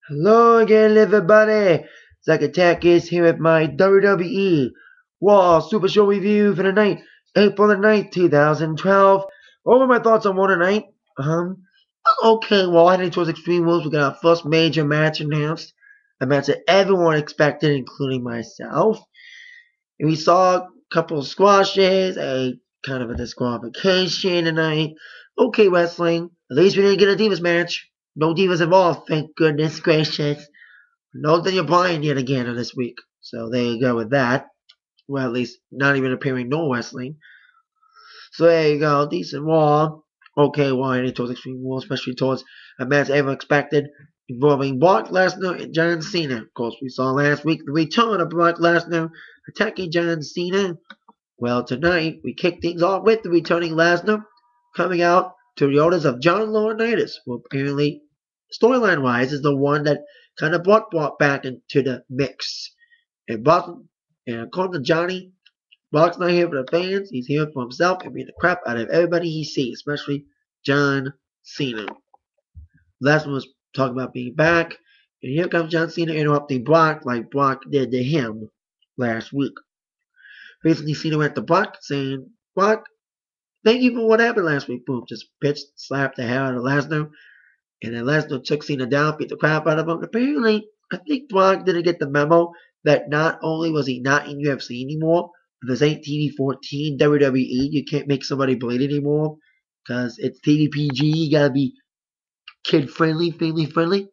Hello again, everybody. Zack Attack is here with my WWE Raw Supershow review for the night, April the 9th, 2012. Over my thoughts on one tonight. Okay, well, heading towards Extreme Rules, we got our first major match announced. A match that everyone expected, including myself. And we saw a couple of squashes, a kind of a disqualification tonight. Okay, wrestling. At least we didn't get a Divas match. No Divas involved, thank goodness gracious. No Daniel Bryan yet again on this week. So there you go with that. Well, at least not even appearing no wrestling. So there you go. Decent Raw. Okay, well, heading towards Extreme Raw, especially towards a match ever expected involving Brock Lesnar and John Cena. Of course, we saw last week the return of Brock Lesnar attacking John Cena. Well, tonight we kick things off with the returning Lesnar coming out to the orders of John Laurinaitis, who apparently, storyline-wise, is the one that kind of brought Brock back into the mix. And according to Johnny, Brock's not here for the fans. He's here for himself and beating the crap out of everybody he sees, especially John Cena. Lesnar was talking about being back, and here comes John Cena interrupting Brock like Brock did to him last week. Basically, Cena went to Brock saying, Brock, thank you for what happened last week. Boom, just pitched, slapped the hell out of Lesnar. And then Lesnar took Cena down, beat the crap out of him. Apparently, I think Brock didn't get the memo that not only was he not in UFC anymore, but this ain't TV 14 WWE. You can't make somebody bleed anymore because it's TV PG. You gotta be kid friendly, family friendly.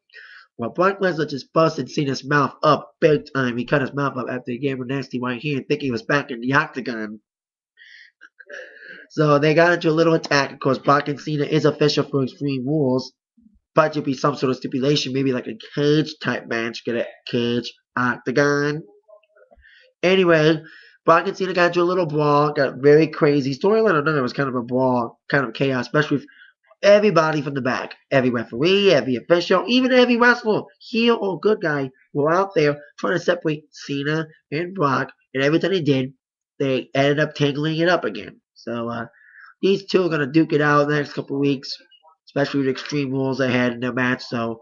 Well, Brock Lesnar just busted Cena's mouth up big time. He cut his mouth up after he gave him a nasty right hand, thinking he was back in the octagon. So they got into a little attack. Of course, Brock and Cena is official for Extreme Rules. But it'd be some sort of stipulation, maybe like a cage type match. Get a cage, octagon. Anyway, Brock and Cena got into a little brawl, got very crazy. Storyline, I don't know, it was kind of a brawl, kind of chaos, especially with everybody from the back. Every referee, every official, even every wrestler, heel or good guy, were out there trying to separate Cena and Brock. And every time they did, they ended up tangling it up again. So these two are going to duke it out in the next couple of weeks, especially with Extreme Rules ahead in their match. So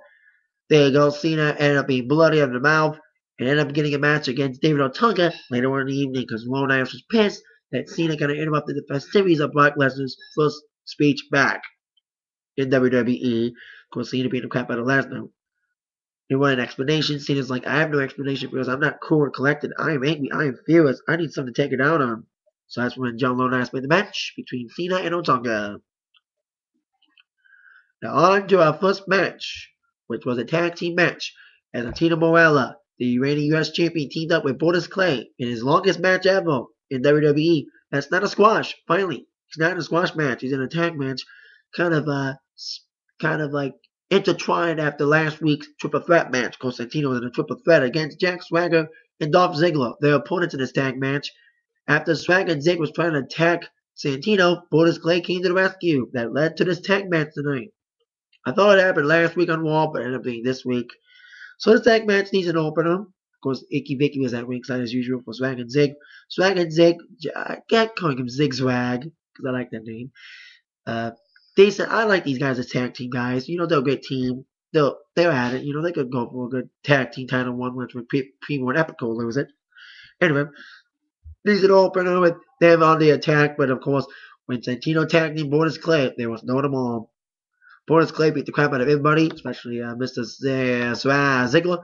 there you go. Cena ended up being bloody under the mouth and ended up getting a match against David Otunga later on in the evening because Laurinaitis was pissed that Cena kind of interrupted the festivities of Brock Lesnar's first speech back in WWE. Of course, Cena beat the crap out of Lesnar. He wanted an explanation. Cena's like, I have no explanation because I'm not cool or collected. I am angry. I am furious. I need something to take it out on. So that's when John Laurinaitis made the match between Cena and Otunga. Now on to our first match, which was a tag team match, as Santino Marella, the reigning U.S. champion, teamed up with Brodus Clay in his longest match ever in WWE. That's not a squash. Finally, he's not in a squash match. He's in a tag match, kind of like intertwined after last week's triple threat match. Santino was in a triple threat against Jack Swagger and Dolph Ziggler, their opponents in this tag match. After Swagger and Zig was trying to attack Santino, Brodus Clay came to the rescue. That led to this tag match tonight. I thought it happened last week on Raw, but it ended up being this week. So this tag match needs an opener. Of course, Icky Vicky was at ringside as usual for Swag and Zig. Swag and Zig, I can't call him Zig Swag because I like that name. Decent. I like these guys as tag team guys. You know, they're a great team. They're at it. You know, they could go for a good tag team title one with Primo and Epico lose it. Anyway, needs an opener with them on the attack, but of course, when Santino tagged in Brodus Clay, there was no tomorrow. Brodus Clay beat the crap out of everybody, especially Mr. Ziggler.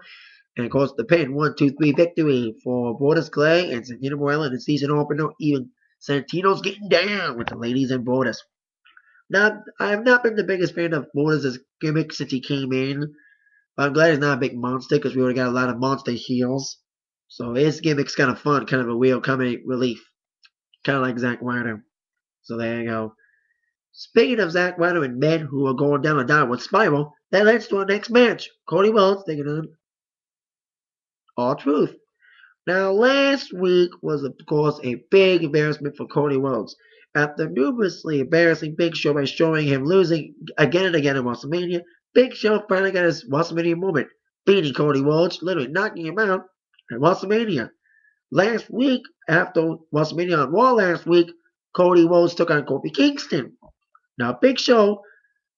And of course, the pin 1-2-3 victory for Brodus Clay and Santino Marella in the season opener. Even Santino's getting down with the ladies and Brodus. Now, I have not been the biggest fan of Brodus' gimmick since he came in. But I'm glad he's not a big monster because we already got a lot of monster heels. So his gimmick's kind of fun, kind of a real comedy relief. Kind of like Zack Ryder. So there you go. Speaking of Zack Ryder and men who are going down a downward spiral, that leads to our next match. Cody Rhodes taking on R-Truth. Now, last week was, of course, a big embarrassment for Cody Rhodes. After numerously embarrassing Big Show by showing him losing again and again at WrestleMania, Big Show finally got his WrestleMania moment, beating Cody Rhodes, literally knocking him out at WrestleMania. Last week, after WrestleMania on Raw last week, Cody Rhodes took on Kofi Kingston. Now, Big Show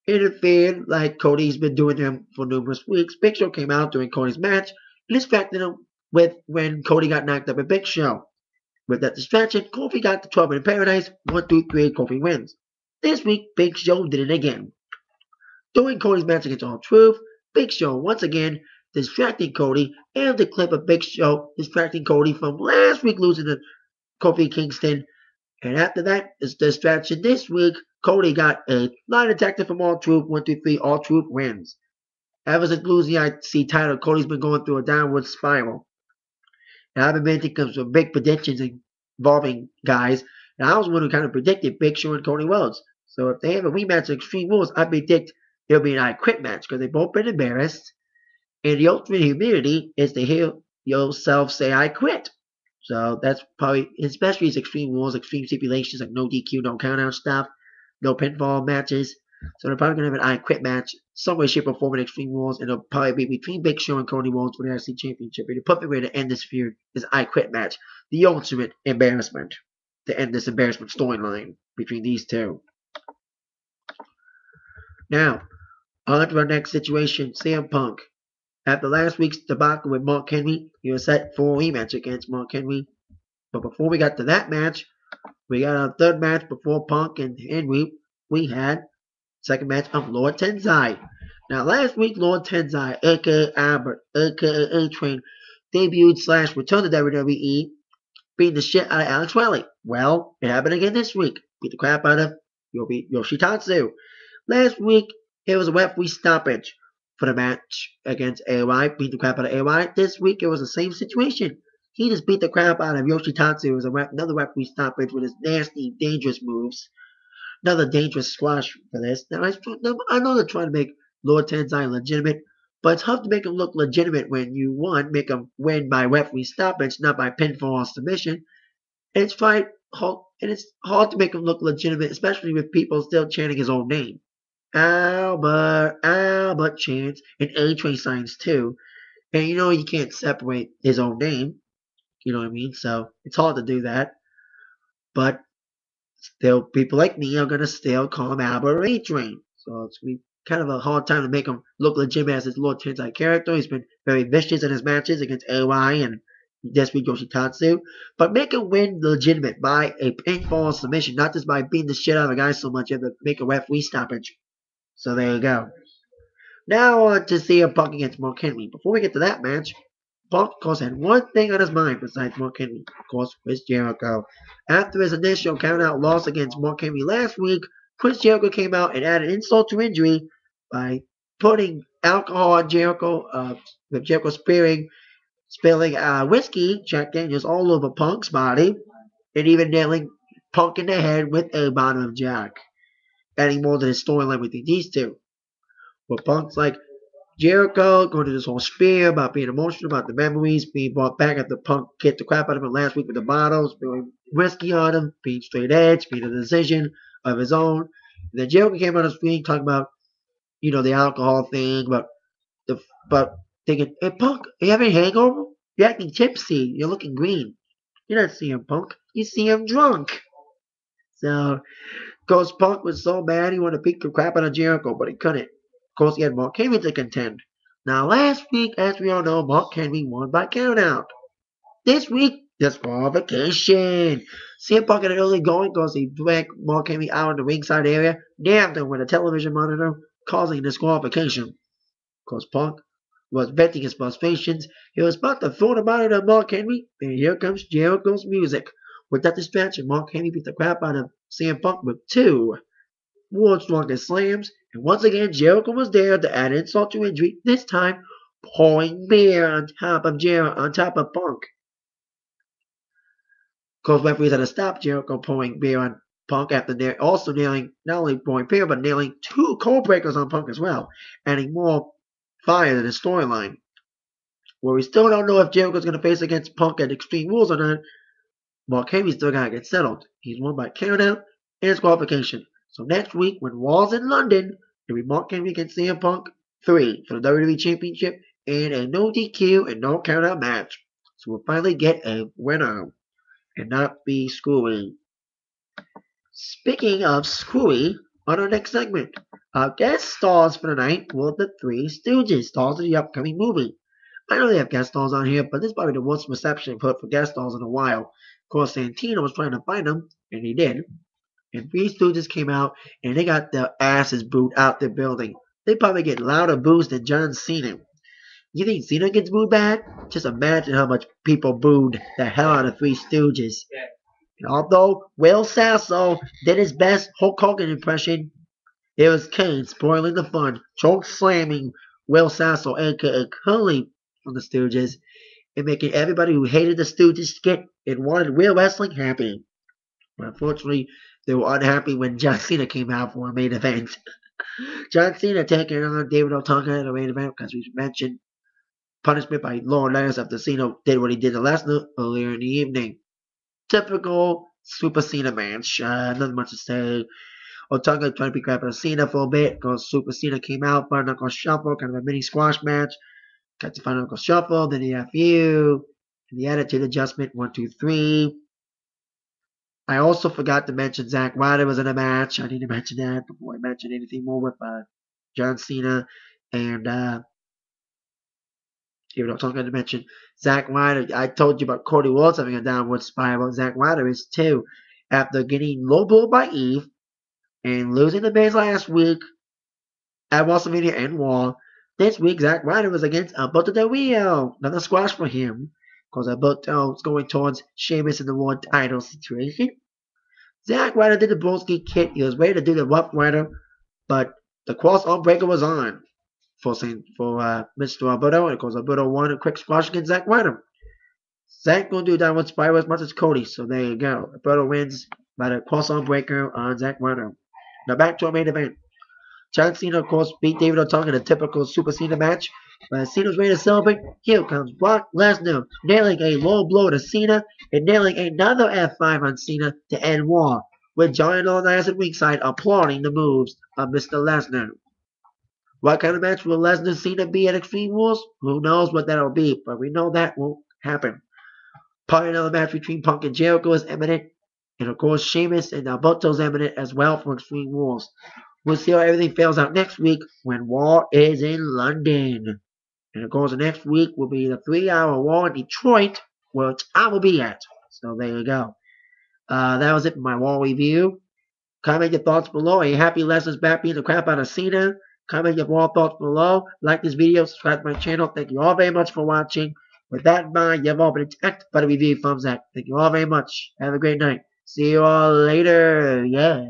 interfered like Cody's been doing them for numerous weeks. Big Show came out during Cody's match and distracted him with when Cody got knocked up at Big Show. With that distraction, Kofi got the 12 in Paradise. 1, 2, 3, Kofi wins. This week, Big Show did it again. During Cody's match against R-Truth, Big Show once again distracting Cody, and the clip of Big Show distracting Cody from last week losing to Kofi Kingston. And after that, this distraction this week, Cody got a line attack from R-Truth. 1, 2, 3, R-Truth wins. Ever since losing the IC title, Cody's been going through a downward spiral. And I've been making some big predictions involving guys. And I was one who kind of predicted Big Show and Cody Rhodes. So if they have a rematch of Extreme Rules, I predict it'll be an I Quit match because they've both been embarrassed. And the ultimate humility is to hear yourself say I quit. So that's probably, especially as Extreme Rules, extreme stipulations like no DQ, no countout stuff, no pinfall matches. So they're probably going to have an I Quit match, some way, shape, or form in Extreme Rules, and it'll probably be between Big Show and Cody Rhodes for the IC Championship. And the perfect way to end this feud is I Quit match, the ultimate embarrassment to end this embarrassment storyline between these two. Now, on to our next situation, CM Punk. After last week's debacle with Mark Henry, he was set for a rematch against Mark Henry. But before we got to that match, we got our third match before Punk and Henry. We had second match of Lord Tensai. Now, last week, Lord Tensai, aka Albert, aka A-Train, debuted / returned to WWE, beating the shit out of Alex Riley. Well, it happened again this week. Beat the crap out of Yoshitatsu. Last week, it was a referee stoppage for the match against AY, beat the crap out of AY. This week, it was the same situation. He just beat the crap out of Yoshitatsu. It was another referee stoppage with his nasty, dangerous moves. Another dangerous squash for this. Now, I know they're trying to make Lord Tensai legitimate, but it's tough to make him look legitimate when you, one, make him win by referee stoppage, not by pinfall or submission. And it's hard to make him look legitimate, especially with people still chanting his own name. Albert chants, and A-Train signs too. And you know you can't separate his own name. You know what I mean? So it's hard to do that. But still, people like me are going to still call him Albert or A-Train. So it's kind of a hard time to make him look legitimate as his Lord Tensai character. He's been very vicious in his matches against AY and this week Yoshitatsu. But make him win legitimate by a pinfall submission, not just by beating the shit out of a guy so much you have to make a referee stoppage. So there you go. Now on to CM Punk against Mark Henry. Before we get to that match, Punk, of course, had one thing on his mind besides Mark Henry. Of course, Chris Jericho. After his initial count-out loss against Mark Henry last week, Chris Jericho came out and added insult to injury by putting alcohol on Jericho, with Jericho spilling whiskey, Jack Daniels, all over Punk's body, and even nailing Punk in the head with a bottle of Jack. Adding more to the storyline between these two. But Punk's like, Jericho going to this whole spiel about being emotional about the memories, being brought back after Punk kicked the crap out of him last week with the bottles, spilling whiskey on him, being straight edge, being a decision of his own. And then Jericho came on the screen talking about, the alcohol thing, but thinking, hey Punk, are you having a hangover? You're acting tipsy. You're looking green. You're not seeing Punk. You see him drunk. So, because Punk was so bad, he wanted to beat the crap out of Jericho, but he couldn't. Of course, he had Mark Henry to contend. Now, last week, as we all know, Mark Henry won by countout. This week, disqualification. CM Punk had an early going because he dragged Mark Henry out in the ringside area, nabbed him with a television monitor, causing disqualification. Because Punk was venting his frustrations. He was about to throw the monitor at Mark Henry, and here comes Jericho's music. With that distraction, Mark Henry beat the crap out of CM Punk with 2 World's Strongest Slams, and once again Jericho was there to add insult to injury, this time pouring beer on top of Punk. Because referees had to stop Jericho pouring beer on Punk after also nailing, not only pouring beer, but nailing 2 cold breakers on Punk as well, adding more fire to the storyline. Where we still don't know if Jericho's going to face against Punk at Extreme Rules or not, Mark Henry's still got to get settled. He's won by countout and disqualification. So next week, when Raw's in London, it'll be Mark Henry against CM Punk 3 for the WWE Championship and a no DQ and no countout match. So we'll finally get a winner and not be screwy. Speaking of screwy, On our next segment, our guest stars for the night were the Three Stooges, stars of the upcoming movie. I know they have guest stars on here, but this is probably the worst reception put for guest stars in a while. Of course, Santino was trying to find them, and he did. And Three Stooges came out, and they got their asses booed out their building. They probably get louder boos than John Cena. You think Cena gets booed bad? Just imagine how much people booed the hell out of Three Stooges. And although Will Sasso did his best Hulk Hogan impression, it was Kane spoiling the fun, choke slamming Will Sasso, aka Curly, from the Stooges, and making everybody who hated the Stooges skit and wanted real wrestling happy. But unfortunately, they were unhappy when John Cena came out for a main event. John Cena taking on David Otunga in a main event because we mentioned punishment by Lord Lennox after Cena did what he did to Lesnar earlier in the evening. Typical Super Cena match. Nothing much to say. Otunga trying to be grabbing Cena for a bit because Super Cena came out, Final Knuckle Shuffle, kind of a mini squash match. Got the Final Knuckle Shuffle, then the FU, and the Attitude Adjustment, 1, 2, 3. I also forgot to mention Zack Ryder was in a match. I need to mention that before I mention anything more with John Cena and even though I'm talking to mention Zack Ryder. I told you about Cody Rhodes having a downward spiral. Zack Ryder is too. After getting low blow by Eve and losing the base last week at WrestleMania and Raw, this week Zack Ryder was against Alberto Del Rio. Another squash for him because Alberto is going towards Sheamus in the Raw title situation. Zack Ryder did the Broski kit. He was ready to do the Rough Rider, but the cross arm breaker was on for Mr. Alberto, and of course Alberto won a quick squash against Zack Ryder. Zack gonna do downward spiral as much as Cody, so there you go. Alberto wins by the cross arm breaker on Zack Ryder. Now back to our main event. John Cena, of course, beat David Otunga in a typical Super Cena match. But as Cena's ready to celebrate, here comes Brock Lesnar, nailing a low blow to Cena and nailing another F5 on Cena to end Raw, with Giant Laurinaitis at ringside applauding the moves of Mr. Lesnar. What kind of match will Lesnar Cena be at Extreme Rules? Who knows what that'll be, but we know that won't happen. Probably another match between Punk and Jericho is imminent, and of course Sheamus and Alberto's imminent as well for Extreme Rules. We'll see how everything fails out next week when Raw is in London. And of course, the next week will be the 3-hour Raw in Detroit, which I will be at. So there you go. That was it for my Raw review. Comment your thoughts below. Are you happy Lesnar's back beating the crap out of Cena? Comment your Raw thoughts below. Like this video, subscribe to my channel. Thank you all very much for watching. With that in mind, you have all been attacked by the review thumbs up. Thank you all very much. Have a great night. See you all later. Yeah.